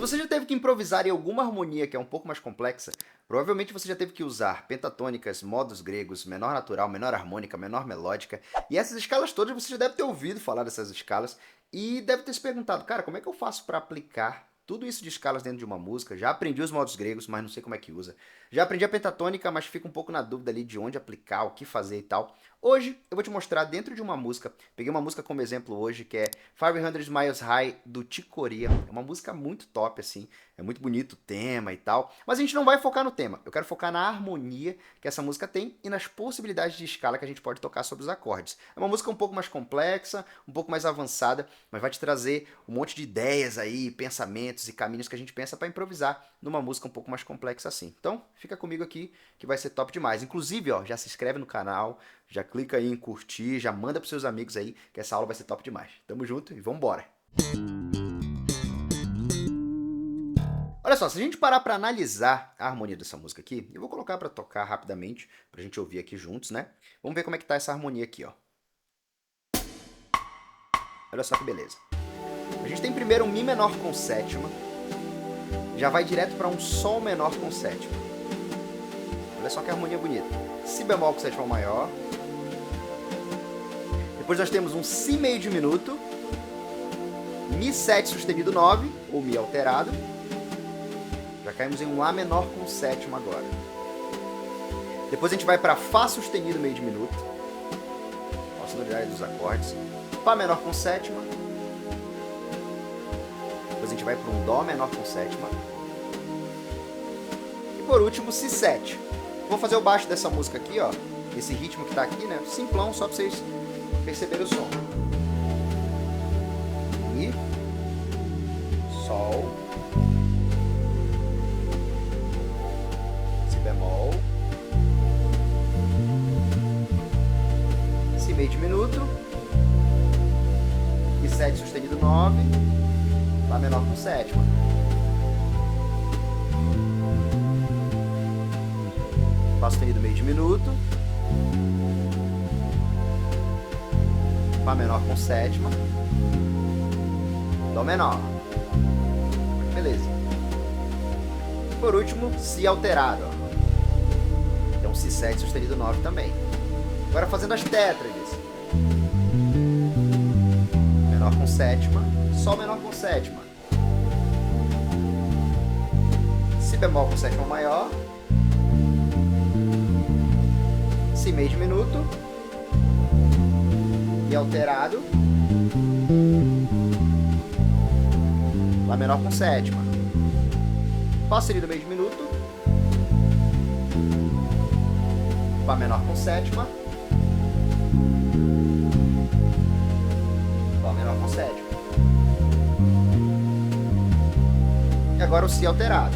Você já teve que improvisar em alguma harmonia que é um pouco mais complexa? Provavelmente você já teve que usar pentatônicas, modos gregos, menor natural, menor harmônica, menor melódica, e essas escalas todas você já deve ter ouvido falar dessas escalas e deve ter se perguntado, cara, como é que eu faço para aplicar tudo isso de escalas dentro de uma música? Já aprendi os modos gregos, mas não sei como é que usa. Já aprendi a pentatônica, mas fico um pouco na dúvida ali de onde aplicar, o que fazer e tal. Hoje eu vou te mostrar dentro de uma música. Peguei uma música como exemplo hoje, que é 500 Miles High, do Chick Corea. É uma música muito top, assim. É muito bonito o tema e tal. Mas a gente não vai focar no tema. Eu quero focar na harmonia que essa música tem e nas possibilidades de escala que a gente pode tocar sobre os acordes. É uma música um pouco mais complexa, um pouco mais avançada, mas vai te trazer um monte de ideias aí, pensamentos e caminhos que a gente pensa para improvisar numa música um pouco mais complexa assim. Então, fica comigo aqui que vai ser top demais. Inclusive, ó, já se inscreve no canal, já clica aí em curtir, já manda pros seus amigos aí, que essa aula vai ser top demais. Tamo junto e vambora! Olha só, se a gente parar para analisar a harmonia dessa música aqui, eu vou colocar para tocar rapidamente, pra gente ouvir aqui juntos, né? Vamos ver como é que tá essa harmonia aqui, ó. Olha só que beleza. A gente tem primeiro um Mi menor com sétima, já vai direto para um Sol menor com sétima. Olha só que harmonia bonita. Si bemol com sétima maior. Depois nós temos um Si meio diminuto, Mi7 sustenido 9, ou Mi alterado. Já caímos em um Lá menor com sétima agora. Depois a gente vai para Fá sustenido meio diminuto. Olha a sonoridade dos acordes. Fá menor com sétima. Depois a gente vai para um Dó menor com sétima. E por último, Si7. Vou fazer o baixo dessa música aqui, ó. Esse ritmo que tá aqui, né? Simplão, só para vocês perceberem o som. Mi, Sol, Si bemol, Si meio diminuto, Mi7 sustenido 9, Lá menor com sétima. Fá sustenido meio diminuto, Fá menor com sétima, Dó menor. Beleza. Por último, Si alterado. Ó. Então Si7 sustenido 9 também. Agora fazendo as tétrades. Menor com sétima, Sol menor com sétima. Si bemol com sétima maior. Si meio diminuto. Mi alterado. Lá menor com sétima. Fá sustenido meio diminuto. Fá menor com sétima. Dó menor com sétima. E agora o Si alterado.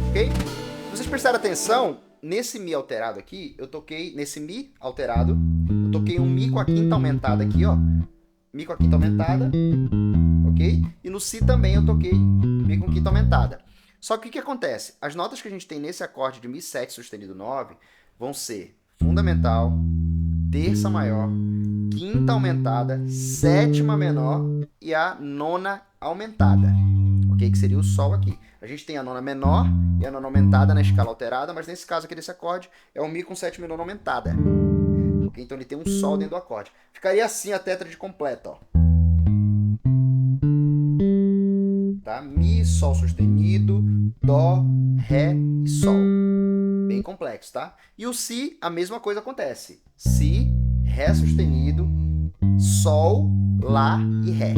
Ok? Se vocês prestarem atenção, nesse Mi alterado aqui, eu toquei, nesse Mi alterado, eu toquei um Mi com a quinta aumentada aqui, ó. Mi com a quinta aumentada, ok? E no Si também eu toquei Mi com quinta aumentada. Só que o que acontece? As notas que a gente tem nesse acorde de Mi7 sustenido 9 vão ser fundamental, terça maior, quinta aumentada, sétima menor e a nona aumentada, ok? Que seria o Sol aqui. A gente tem a nona menor e a nona aumentada na escala alterada, mas nesse caso aqui desse acorde é um Mi com sétima e nona aumentada. Okay? Então ele tem um Sol dentro do acorde. Ficaria assim a tétrade completa, ó. Tá? Mi, Sol sustenido, Dó, Ré e Sol. Bem complexo, tá? E o Si, a mesma coisa acontece. Si, Ré sustenido, Sol, Lá e Ré.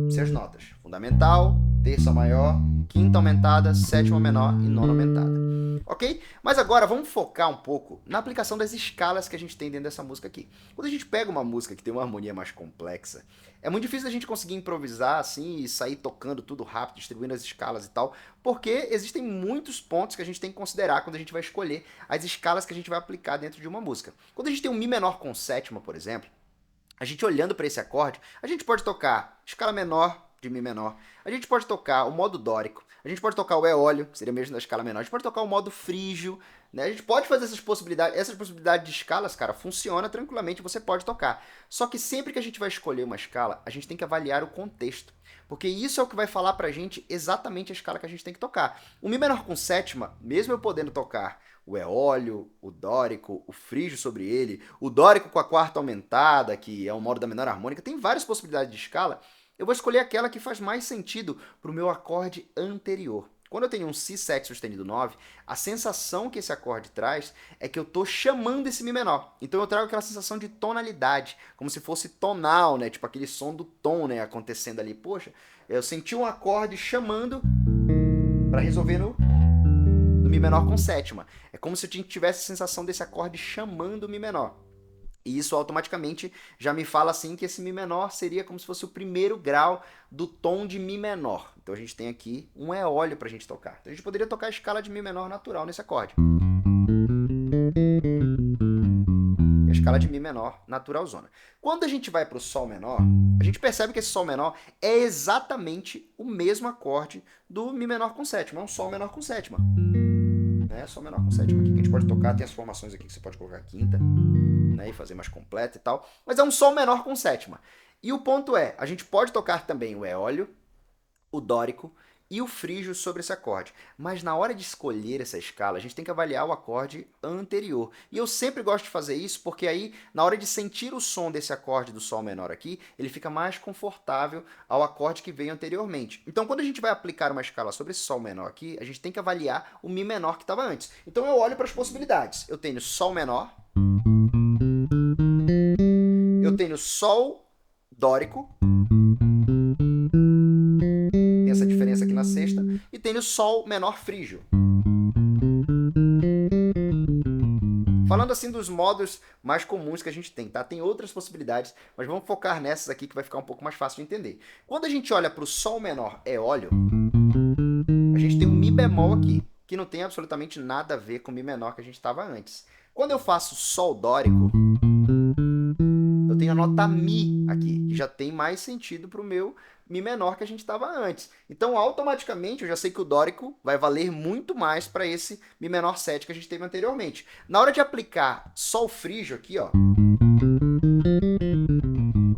Essas notas. Fundamental, terça maior, quinta aumentada, sétima menor e nona aumentada. Ok? Mas agora vamos focar um pouco na aplicação das escalas que a gente tem dentro dessa música aqui. Quando a gente pega uma música que tem uma harmonia mais complexa, é muito difícil a gente conseguir improvisar assim e sair tocando tudo rápido, distribuindo as escalas e tal, porque existem muitos pontos que a gente tem que considerar quando a gente vai escolher as escalas que a gente vai aplicar dentro de uma música. Quando a gente tem um Mi menor com sétima, por exemplo, a gente olhando para esse acorde, a gente pode tocar escala menor de Mi menor, a gente pode tocar o modo dórico, a gente pode tocar o eólio, que seria mesmo da escala menor, a gente pode tocar o modo frígio, né? A gente pode fazer essas possibilidades de escalas, cara, funciona tranquilamente, você pode tocar. Só que sempre que a gente vai escolher uma escala, a gente tem que avaliar o contexto, porque isso é o que vai falar pra gente exatamente a escala que a gente tem que tocar. O Mi menor com sétima, mesmo eu podendo tocar o eólio, o dórico, o frígio sobre ele, o dórico com a quarta aumentada, que é um modo da menor harmônica, tem várias possibilidades de escala, eu vou escolher aquela que faz mais sentido para o meu acorde anterior. Quando eu tenho um Si7 sustenido 9, a sensação que esse acorde traz é que eu estou chamando esse Mi menor. Então eu trago aquela sensação de tonalidade, como se fosse tonal, né? Tipo aquele som do tom, né? Acontecendo ali. Poxa, eu senti um acorde chamando para resolver no Mi menor com sétima. É como se eu tivesse a sensação desse acorde chamando o Mi menor. E isso automaticamente já me fala assim que esse Mi menor seria como se fosse o primeiro grau do tom de Mi menor. Então a gente tem aqui um eólio para a gente tocar. Então a gente poderia tocar a escala de Mi menor natural nesse acorde. E a escala de Mi menor naturalzona. Quando a gente vai para o Sol menor, a gente percebe que esse Sol menor é exatamente o mesmo acorde do Mi menor com sétima. É um Sol menor com sétima. Sol menor com sétima aqui, que a gente pode tocar, tem as formações aqui que você pode colocar quinta, né, e fazer mais completa e tal, mas é um Sol menor com sétima. E o ponto é, a gente pode tocar também o eólio, o dórico e o frígio sobre esse acorde, mas na hora de escolher essa escala, a gente tem que avaliar o acorde anterior. E eu sempre gosto de fazer isso porque aí, na hora de sentir o som desse acorde do Sol menor aqui, ele fica mais confortável ao acorde que veio anteriormente. Então, quando a gente vai aplicar uma escala sobre esse Sol menor aqui, a gente tem que avaliar o Mi menor que estava antes. Então, eu olho para as possibilidades. Eu tenho Sol menor, eu tenho Sol dórico, essa diferença aqui na sexta, e tenho Sol menor frígio. Falando assim dos modos mais comuns que a gente tem, tá? Tem outras possibilidades, mas vamos focar nessas aqui que vai ficar um pouco mais fácil de entender. Quando a gente olha para o Sol menor eólio, a gente tem um Mi bemol aqui, que não tem absolutamente nada a ver com o Mi menor que a gente estava antes. Quando eu faço Sol dórico, eu tenho a nota Mi aqui, que já tem mais sentido para o meu Mi menor que a gente estava antes. Então, automaticamente, eu já sei que o dórico vai valer muito mais para esse Mi menor 7 que a gente teve anteriormente. Na hora de aplicar Sol frígio aqui, ó,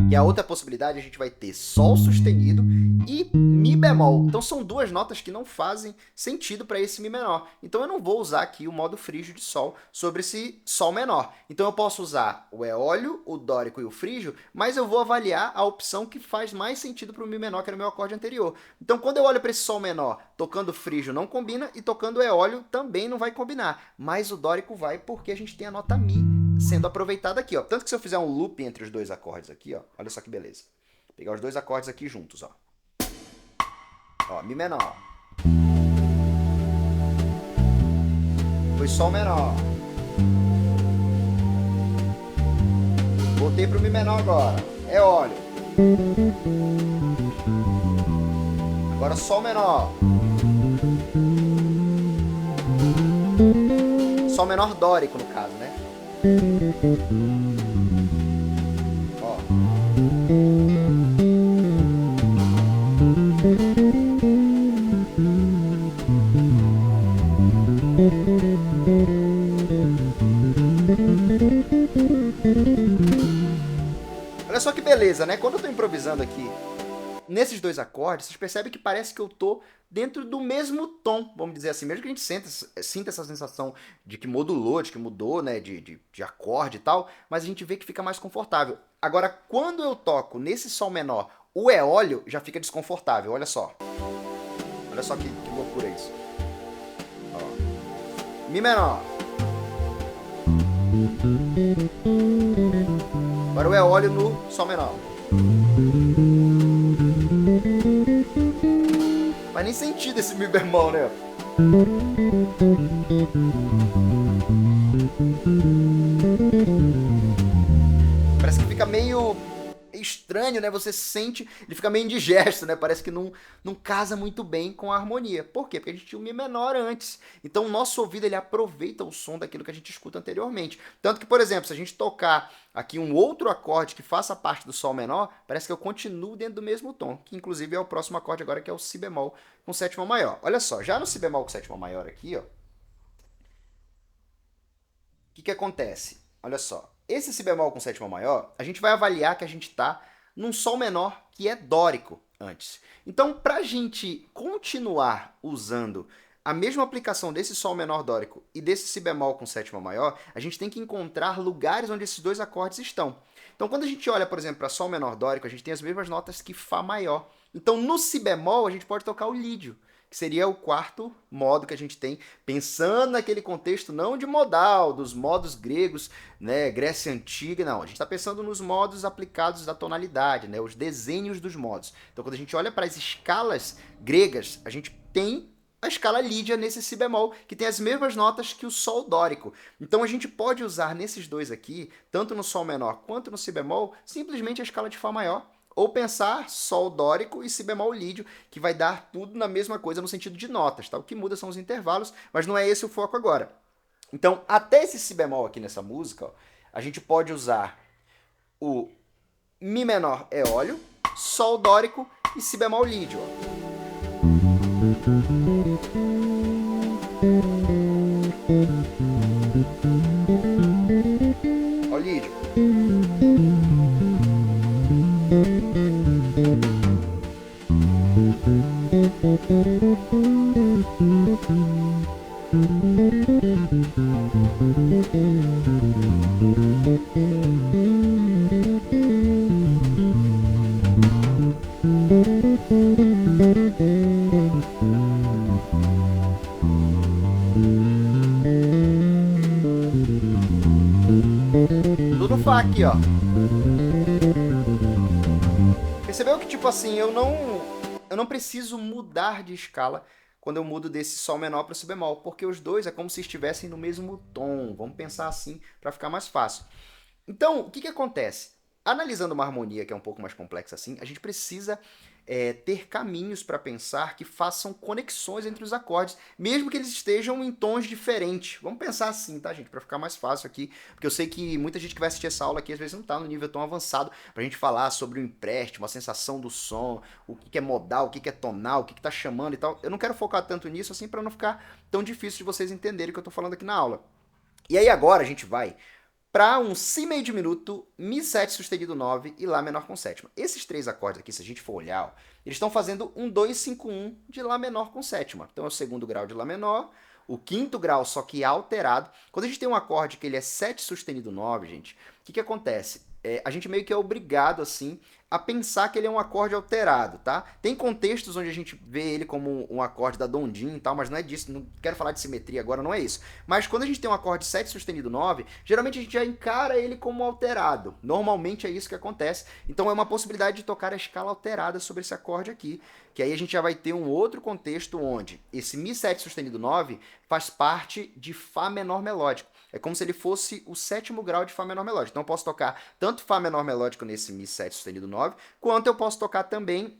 que é a outra possibilidade, a gente vai ter Sol sustenido e Mi bemol. Então são duas notas que não fazem sentido para esse Mi menor. Então eu não vou usar aqui o modo frígio de Sol sobre esse Sol menor. Então eu posso usar o eólio, o dórico e o frígio, mas eu vou avaliar a opção que faz mais sentido para o Mi menor, que era o meu acorde anterior. Então quando eu olho para esse Sol menor, tocando frígio não combina e tocando eólio também não vai combinar. Mas o dórico vai porque a gente tem a nota Mi sendo aproveitada aqui, ó. Tanto que se eu fizer um loop entre os dois acordes aqui, ó, olha só que beleza. Vou pegar os dois acordes aqui juntos, ó. Ó, Mi menor. Foi Sol menor. Voltei pro Mi menor agora. Eólio. Agora Sol menor. Sol menor dórico, no caso, né? Ó. Olha só que beleza, né? Quando eu tô improvisando aqui nesses dois acordes, vocês percebem que parece que eu tô dentro do mesmo tom, vamos dizer assim, mesmo que a gente sinta essa sensação de que modulou, de que mudou, né, de acorde e tal, mas a gente vê que fica mais confortável. Agora, quando eu toco nesse Sol menor o eólio, já fica desconfortável, olha só. Olha só que loucura isso. Ó. Mi menor. Agora o eólio no Sol menor. Faz nem sentido esse Mi bemol, né? Parece que fica meio estranho, né? Você sente, ele fica meio indigesto, né? Parece que não casa muito bem com a harmonia. Por quê? Porque a gente tinha um Mi menor antes. Então o nosso ouvido ele aproveita o som daquilo que a gente escuta anteriormente. Tanto que, por exemplo, se a gente tocar aqui um outro acorde que faça parte do Sol menor, parece que eu continuo dentro do mesmo tom, que inclusive é o próximo acorde agora, que é o Si bemol com sétima maior. Olha só, já no Si bemol com sétima maior aqui, ó, o que acontece? Olha só, esse Si bemol com sétima maior, a gente vai avaliar que a gente está num Sol menor que é dórico antes. Então, para a gente continuar usando a mesma aplicação desse Sol menor dórico e desse Si bemol com sétima maior, a gente tem que encontrar lugares onde esses dois acordes estão. Então, quando a gente olha, por exemplo, para Sol menor dórico, a gente tem as mesmas notas que Fá maior. Então, no Si bemol, a gente pode tocar o lídio, que seria o quarto modo que a gente tem, pensando naquele contexto não de modal, dos modos gregos, né, Grécia Antiga, não. A gente está pensando nos modos aplicados da tonalidade, né, os desenhos dos modos. Então, quando a gente olha para as escalas gregas, a gente tem a escala lídia nesse Si bemol, que tem as mesmas notas que o Sol dórico. Então, a gente pode usar nesses dois aqui, tanto no Sol menor quanto no Si bemol, simplesmente a escala de Fá maior, ou pensar Sol dórico e Si bemol lídio, que vai dar tudo na mesma coisa no sentido de notas, tá? O que muda são os intervalos, mas não é esse o foco agora. Então, até esse Si bemol aqui nessa música, ó, a gente pode usar o Mi menor eólio, Sol dórico e Si bemol lídio. Ó. Ó o lídio. Tudo Fá aqui, ó. Percebeu que, tipo assim, eu não preciso mudar de escala quando eu mudo desse Sol menor para o Si bemol, porque os dois é como se estivessem no mesmo tom. Vamos pensar assim para ficar mais fácil. Então, o que acontece? Analisando uma harmonia que é um pouco mais complexa assim, a gente precisa ter caminhos para pensar que façam conexões entre os acordes, mesmo que eles estejam em tons diferentes. Vamos pensar assim, tá, gente? Para ficar mais fácil aqui, porque eu sei que muita gente que vai assistir essa aula aqui às vezes não está no nível tão avançado para a gente falar sobre o empréstimo, a sensação do som, o que é modal, o que é tonal, o que está chamando e tal. Eu não quero focar tanto nisso assim para não ficar tão difícil de vocês entenderem o que eu estou falando aqui na aula. E aí agora a gente vai para um Si meio diminuto, Mi7 sustenido 9 e Lá menor com sétima. Esses três acordes aqui, se a gente for olhar, ó, eles estão fazendo um 2-5-1 de Lá menor com sétima. Então é o segundo grau de Lá menor, o quinto grau, só que alterado. Quando a gente tem um acorde que ele é 7 sustenido 9, gente, o que acontece? A gente meio que é obrigado, assim, a pensar que ele é um acorde alterado, tá? Tem contextos onde a gente vê ele como um acorde da Dondin e tal, mas não é disso, não quero falar de simetria agora, não é isso. Mas quando a gente tem um acorde 7 sustenido 9, geralmente a gente já encara ele como alterado. Normalmente é isso que acontece. Então é uma possibilidade de tocar a escala alterada sobre esse acorde aqui, que aí a gente já vai ter um outro contexto onde esse Mi7 sustenido 9 faz parte de Fá menor melódico. É como se ele fosse o sétimo grau de Fá menor melódico. Então eu posso tocar tanto Fá menor melódico nesse Mi7 sustenido 9, quanto eu posso tocar também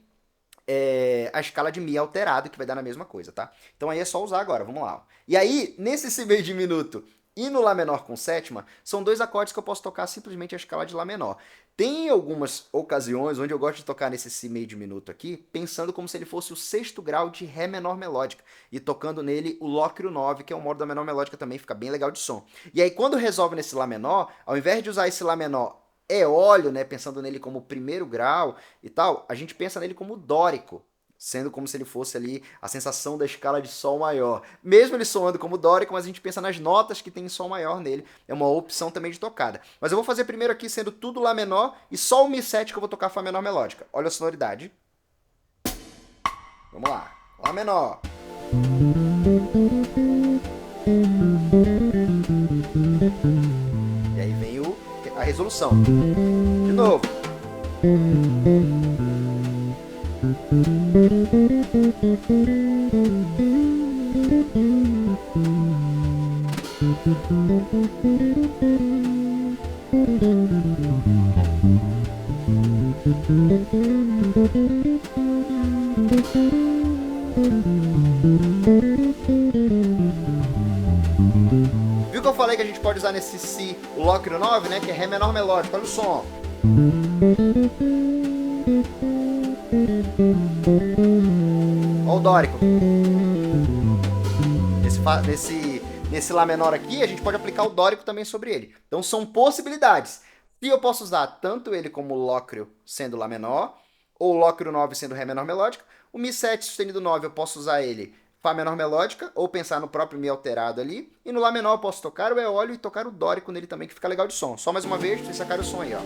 a escala de Mi alterado, que vai dar na mesma coisa, tá? Então aí é só usar agora, vamos lá. E aí, nesse Si meio diminuto e no Lá menor com sétima, são dois acordes que eu posso tocar simplesmente a escala de Lá menor. Tem algumas ocasiões onde eu gosto de tocar nesse Si meio diminuto aqui, pensando como se ele fosse o sexto grau de Ré menor melódica, e tocando nele o Lóquio 9, que é um modo da menor melódica também, fica bem legal de som. E aí quando resolve nesse Lá menor, ao invés de usar esse Lá menor eólio, né, pensando nele como primeiro grau e tal, a gente pensa nele como dórico, sendo como se ele fosse ali a sensação da escala de Sol maior. Mesmo ele soando como dórico, mas a gente pensa nas notas que tem em Sol maior nele. É uma opção também de tocada. Mas eu vou fazer primeiro aqui sendo tudo Lá menor e só o Mi7 que eu vou tocar Fá menor melódica. Olha a sonoridade. Vamos lá. Lá menor. E aí vem a resolução. De novo. Viu que eu falei que a gente pode usar nesse Si o Lócrio 9, né? Que é Ré menor melódico. Olha o som. Olha o dórico. Nesse Lá menor aqui, a gente pode aplicar o dórico também sobre ele. Então são possibilidades. E eu posso usar tanto ele como Lócrio sendo Lá menor, ou Lócrio 9 sendo Ré menor melódica. O Mi7 sustenido 9 eu posso usar ele Fá menor melódica, ou pensar no próprio Mi alterado ali. E no Lá menor eu posso tocar o Eólio e tocar o dórico nele também, que fica legal de som. Só mais uma vez, vocês sacaram o som aí, ó.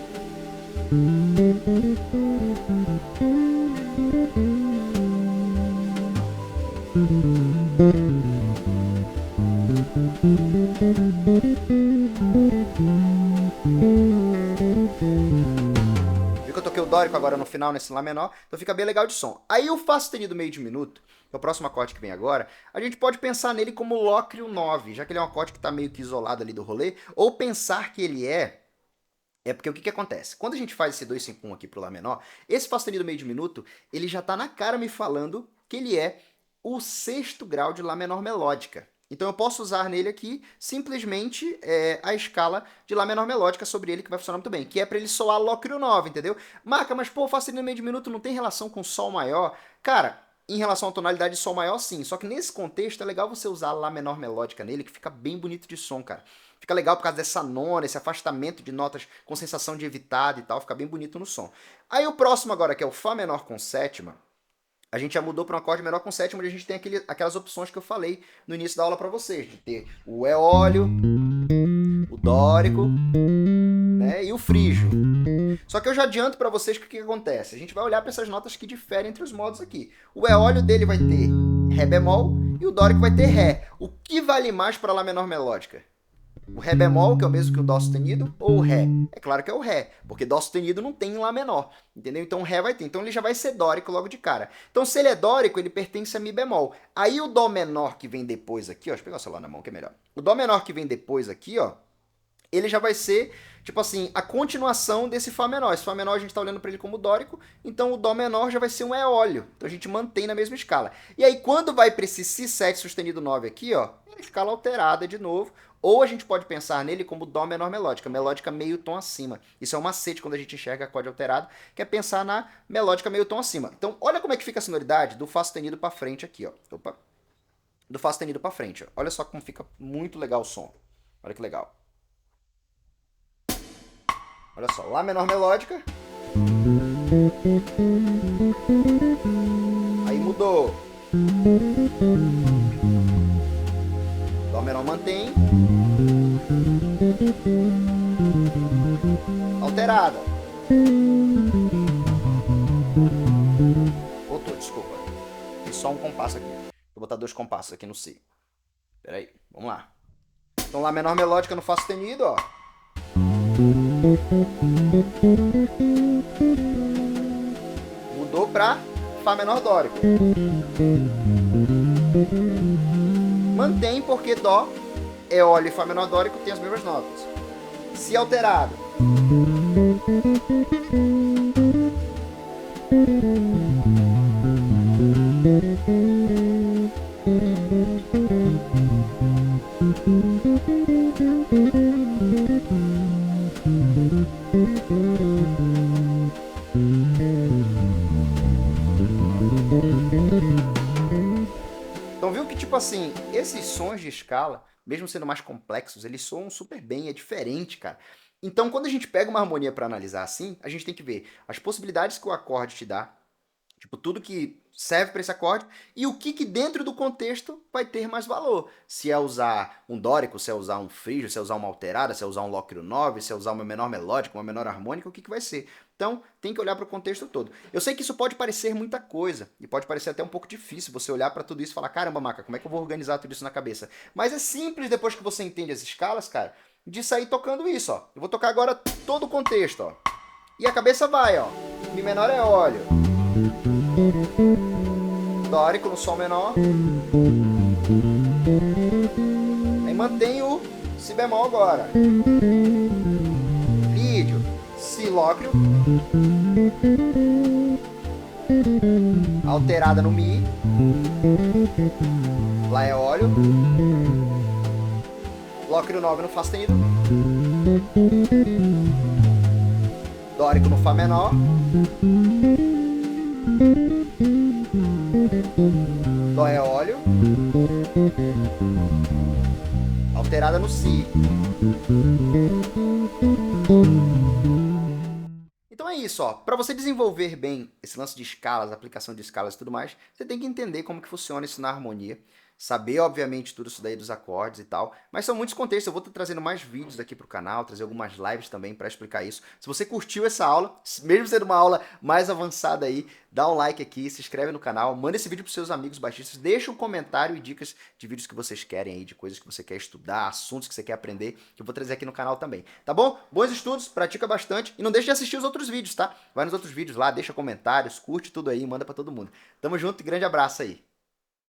Viu que eu toquei o dórico agora no final, nesse Lá menor? Então fica bem legal de som. Aí o Fá sustenido meio diminuto, que é o próximo acorde que vem agora, a gente pode pensar nele como Lócrio 9, já que ele é um acorde que está meio que isolado ali do rolê, ou pensar que ele é porque o que acontece? Quando a gente faz esse 2-5-1 aqui pro Lá menor, esse Fá sustenido meio diminuto, ele já tá na cara me falando que ele é o 6º grau de Lá menor melódica. Então eu posso usar nele aqui simplesmente a escala de Lá menor melódica sobre ele, que vai funcionar muito bem, que é para ele soar Lócrio 9, entendeu? Marca, mas pô, o Fá sustenido meio diminuto não tem relação com Sol maior? Cara, em relação à tonalidade de Sol maior, sim. Só que nesse contexto é legal você usar Lá menor melódica nele, que fica bem bonito de som, cara. Fica legal por causa dessa nona, esse afastamento de notas com sensação de evitado e tal, fica bem bonito no som. Aí o próximo agora, que é o Fá menor com sétima, a gente já mudou para um acorde menor com sétima, onde a gente tem aquelas opções que eu falei no início da aula para vocês, de ter o Eólio, o dórico, né, e o frígio. Só que eu já adianto para vocês que o que acontece. A gente vai olhar para essas notas que diferem entre os modos aqui. O Eólio dele vai ter Ré bemol e o dórico vai ter Ré. O que vale mais para Lá menor melódica? O Ré bemol, que é o mesmo que o Dó sustenido, ou o Ré? É claro que é o Ré, porque Dó sustenido não tem em Lá menor, entendeu? Então o Ré vai ter, então ele já vai ser dórico logo de cara. Então se ele é dórico, ele pertence a Mi bemol. Aí o Dó menor que vem depois aqui, ó, deixa eu pegar o celular na mão que é melhor. O Dó menor que vem depois aqui, ó, ele já vai ser, tipo assim, a continuação desse Fá menor. Esse Fá menor a gente está olhando para ele como dórico, então o Dó menor já vai ser um Eólio. Então a gente mantém na mesma escala. E aí quando vai para esse Si7 sustenido 9 aqui, ó, é escala alterada de novo, ou a gente pode pensar nele como Dó menor melódica, melódica meio tom acima. Isso é um macete quando a gente enxerga acorde alterado, que é pensar na melódica meio tom acima. Então olha como é que fica a sonoridade do Fá sustenido para frente aqui, ó. Opa. Do Fá sustenido para frente, ó. Olha só como fica muito legal o som. Olha que legal. Olha só, Lá menor melódica. Aí mudou. Dó menor mantém. Alterada. Voltou, desculpa. Fiz só um compasso aqui. Vou botar 2 compassos aqui no Si. Pera aí, vamos lá. Então Lá menor melódica no Fá sustenido, ó. Mudou para Fá menor dórico. Mantém porque Dó, Eólio e Fá menor dórico têm as mesmas notas. Si alterado. Então viu que, tipo assim, esses sons de escala, mesmo sendo mais complexos, eles soam super bem, é diferente, cara. Então, quando a gente pega uma harmonia para analisar assim, a gente tem que ver as possibilidades que o acorde te dá, tipo, tudo que serve para esse acorde, e o que dentro do contexto vai ter mais valor. Se é usar um dórico, se é usar um frígio, se é usar uma alterada, se é usar um Lócrio 9, se é usar uma menor melódica, uma menor harmônica, o que vai ser. Então, tem que olhar para o contexto todo. Eu sei que isso pode parecer muita coisa, e pode parecer até um pouco difícil você olhar para tudo isso e falar, caramba, Maca, como é que eu vou organizar tudo isso na cabeça? Mas é simples depois que você entende as escalas, cara, de sair tocando isso, ó. Eu vou tocar agora todo o contexto, ó. E a cabeça vai, ó. Mi menor é óleo. Dórico no Sol menor. Aí mantém o Si bemol agora. Lídio, Si Lócrio. Alterada no Mi. Lá é óleo. Lock no 9 no Fá sustenido. Dórico no Fá menor. Dó é óleo. Alterada no Si. Então é isso, ó. Para você desenvolver bem esse lance de escalas, aplicação de escalas e tudo mais, você tem que entender como que funciona isso na harmonia, saber, obviamente, tudo isso daí dos acordes e tal, mas são muitos contextos. Eu vou estar trazendo mais vídeos aqui pro canal, trazer algumas lives também para explicar isso. Se você curtiu essa aula, mesmo sendo uma aula mais avançada aí, dá um like aqui, se inscreve no canal, manda esse vídeo pros seus amigos baixistas, deixa um comentário e dicas de vídeos que vocês querem aí, de coisas que você quer estudar, assuntos que você quer aprender, que eu vou trazer aqui no canal também, tá bom? Bons estudos, pratica bastante e não deixe de assistir os outros vídeos, tá? Vai nos outros vídeos lá, deixa comentários, curte tudo aí, manda para todo mundo. Tamo junto e grande abraço aí.